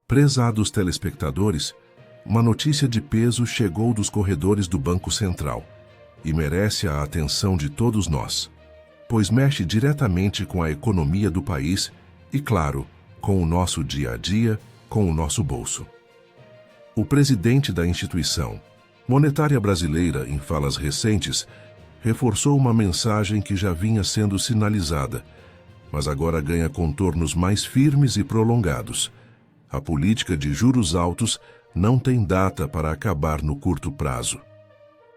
Prezados telespectadores, uma notícia de peso chegou dos corredores do Banco Central e merece a atenção de todos nós, pois mexe diretamente com a economia do país e, claro, com o nosso dia a dia, com o nosso bolso. O presidente da instituição monetária brasileira, em falas recentes, reforçou uma mensagem que já vinha sendo sinalizada, mas agora ganha contornos mais firmes e prolongados. A política de juros altos não tem data para acabar no curto prazo.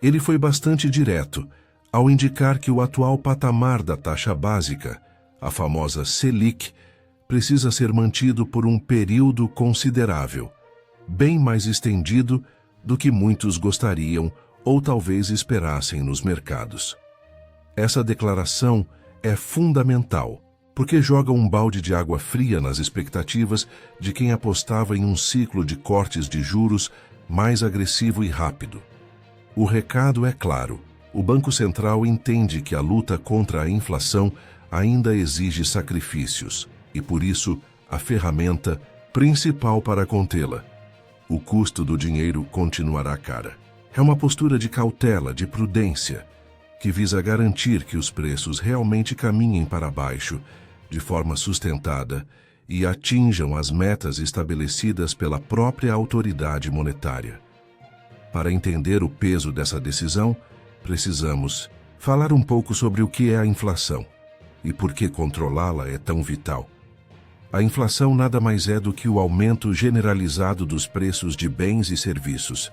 Ele foi bastante direto ao indicar que o atual patamar da taxa básica, a famosa Selic, precisa ser mantido por um período considerável, bem mais estendido do que muitos gostariam ou talvez esperassem nos mercados. Essa declaração é fundamental, porque joga um balde de água fria nas expectativas de quem apostava em um ciclo de cortes de juros mais agressivo e rápido. O recado é claro: o Banco Central entende que a luta contra a inflação ainda exige sacrifícios e, por isso, a ferramenta principal para contê-la, o custo do dinheiro, continuará cara. É uma postura de cautela, de prudência, que visa garantir que os preços realmente caminhem para baixo de forma sustentada e atinjam as metas estabelecidas pela própria autoridade monetária. Para entender o peso dessa decisão, precisamos falar um pouco sobre o que é a inflação e por que controlá-la é tão vital. A inflação nada mais é do que o aumento generalizado dos preços de bens e serviços.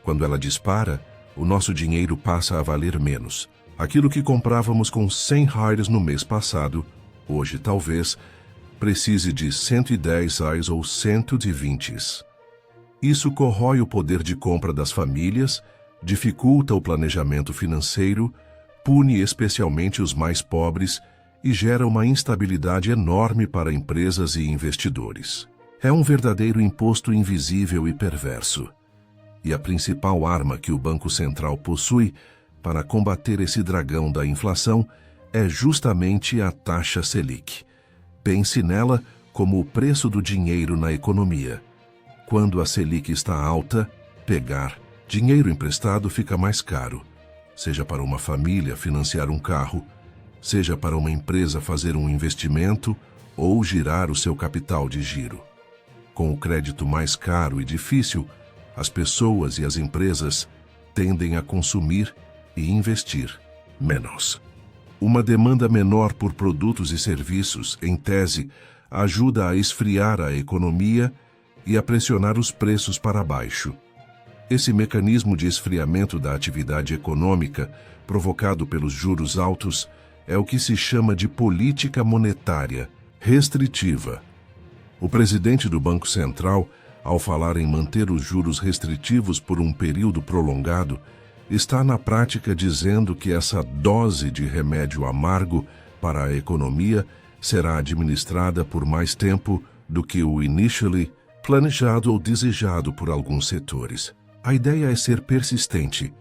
Quando ela dispara, o nosso dinheiro passa a valer menos. Aquilo que comprávamos com R$100 no mês passado, hoje talvez precise de R$110 ou R$120. Isso corrói o poder de compra das famílias, dificulta o planejamento financeiro, pune especialmente os mais pobres e gera uma instabilidade enorme para empresas e investidores. É um verdadeiro imposto invisível e perverso. E a principal arma que o Banco Central possui para combater esse dragão da inflação é justamente a taxa Selic. Pense nela como o preço do dinheiro na economia. Quando a Selic está alta, pegar dinheiro emprestado fica mais caro, seja para uma família financiar um carro, seja para uma empresa fazer um investimento ou girar o seu capital de giro. Com o crédito mais caro e difícil, as pessoas e as empresas tendem a consumir e investir menos. Uma demanda menor por produtos e serviços, em tese, ajuda a esfriar a economia e a pressionar os preços para baixo. Esse mecanismo de esfriamento da atividade econômica, provocado pelos juros altos, é o que se chama de política monetária restritiva. O presidente do Banco Central, ao falar em manter os juros restritivos por um período prolongado, está na prática dizendo que essa dose de remédio amargo para a economia será administrada por mais tempo do que o initially planejado ou desejado por alguns setores. A ideia é ser persistente,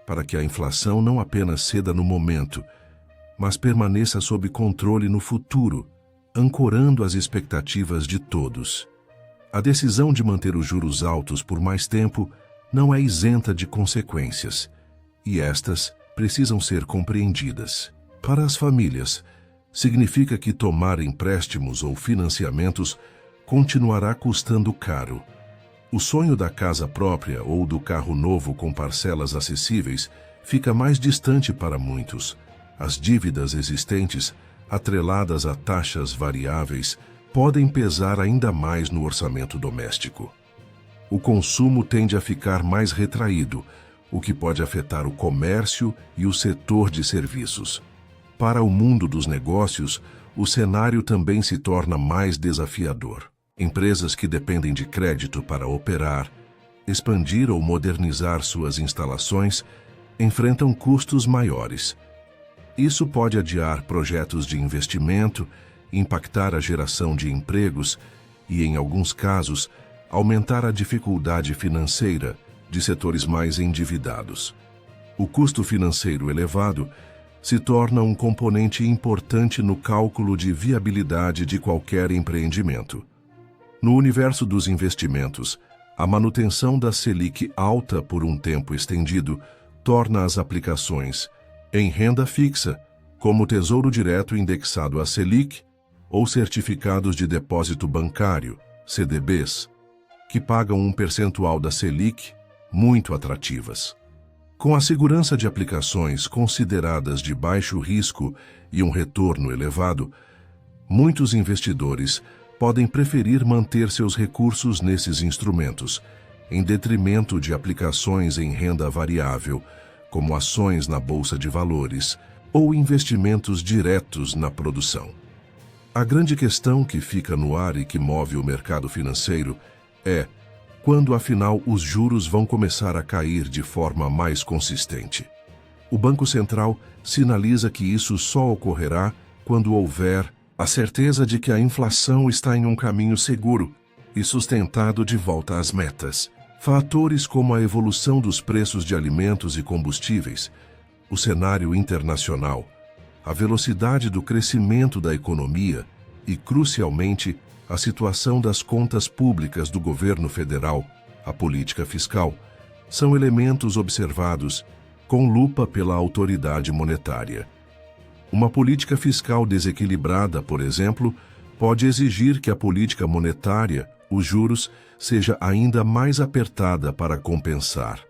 para que a inflação não apenas ceda no momento, mas permaneça sob controle no futuro, ancorando as expectativas de todos. A decisão de manter os juros altos por mais tempo não é isenta de consequências, e estas precisam ser compreendidas. Para as famílias, significa que tomar empréstimos ou financiamentos continuará custando caro. O sonho da casa própria ou do carro novo com parcelas acessíveis fica mais distante para muitos. As dívidas existentes, atreladas a taxas variáveis, podem pesar ainda mais no orçamento doméstico. O consumo tende a ficar mais retraído, o que pode afetar o comércio e o setor de serviços. Para o mundo dos negócios, o cenário também se torna mais desafiador. Empresas que dependem de crédito para operar, expandir ou modernizar suas instalações enfrentam custos maiores. Isso pode adiar projetos de investimento, impactar a geração de empregos e, em alguns casos, aumentar a dificuldade financeira de setores mais endividados. O custo financeiro elevado se torna um componente importante no cálculo de viabilidade de qualquer empreendimento. No universo dos investimentos, a manutenção da Selic alta por um tempo estendido torna as aplicações em renda fixa, como Tesouro Direto indexado à Selic, ou certificados de depósito bancário, CDBs, que pagam um percentual da Selic, muito atrativas. Com a segurança de aplicações consideradas de baixo risco e um retorno elevado, muitos investidores podem preferir manter seus recursos nesses instrumentos, em detrimento de aplicações em renda variável, como ações na bolsa de valores ou investimentos diretos na produção. A grande questão que fica no ar e que move o mercado financeiro é quando, afinal, os juros vão começar a cair de forma mais consistente. O Banco Central sinaliza que isso só ocorrerá quando houver a certeza de que a inflação está em um caminho seguro e sustentado de volta às metas. Fatores como a evolução dos preços de alimentos e combustíveis, o cenário internacional, a velocidade do crescimento da economia e, crucialmente, a situação das contas públicas do governo federal, a política fiscal, são elementos observados com lupa pela autoridade monetária. Uma política fiscal desequilibrada, por exemplo, pode exigir que a política monetária, os juros, seja ainda mais apertada para compensar.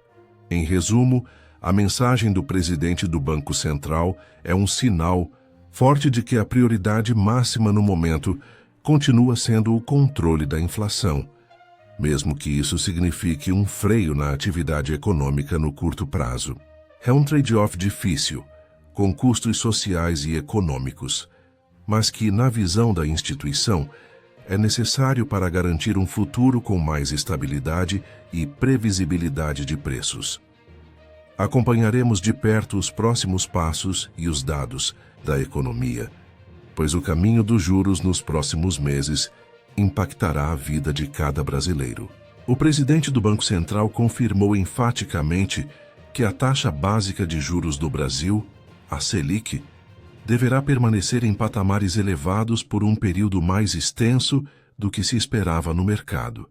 Em resumo, a mensagem do presidente do Banco Central é um sinal forte de que a prioridade máxima no momento continua sendo o controle da inflação, mesmo que isso signifique um freio na atividade econômica no curto prazo. É um trade-off difícil, com custos sociais e econômicos, mas que, na visão da instituição, é necessário para garantir um futuro com mais estabilidade e previsibilidade de preços. Acompanharemos de perto os próximos passos e os dados da economia, pois o caminho dos juros nos próximos meses impactará a vida de cada brasileiro. O presidente do Banco Central confirmou enfaticamente que a taxa básica de juros do Brasil, a Selic, deverá permanecer em patamares elevados por um período mais extenso do que se esperava no mercado.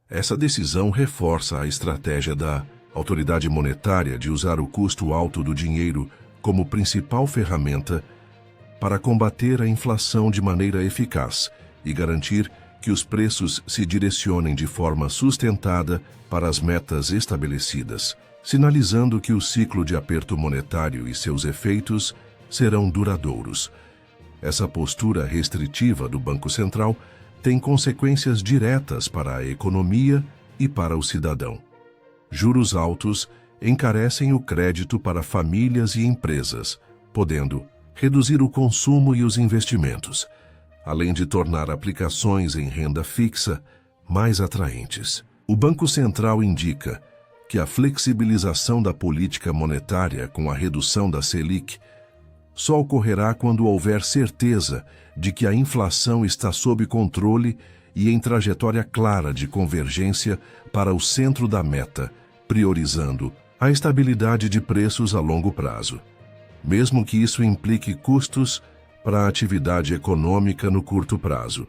Essa decisão reforça a estratégia da autoridade monetária de usar o custo alto do dinheiro como principal ferramenta para combater a inflação de maneira eficaz e garantir que os preços se direcionem de forma sustentada para as metas estabelecidas, sinalizando que o ciclo de aperto monetário e seus efeitos serão duradouros. Essa postura restritiva do Banco Central tem consequências diretas para a economia e para o cidadão. Juros altos encarecem o crédito para famílias e empresas, podendo reduzir o consumo e os investimentos, além de tornar aplicações em renda fixa mais atraentes. O Banco Central indica que a flexibilização da política monetária com a redução da Selic só ocorrerá quando houver certeza de que a inflação está sob controle e em trajetória clara de convergência para o centro da meta, priorizando a estabilidade de preços a longo prazo, mesmo que isso implique custos para a atividade econômica no curto prazo.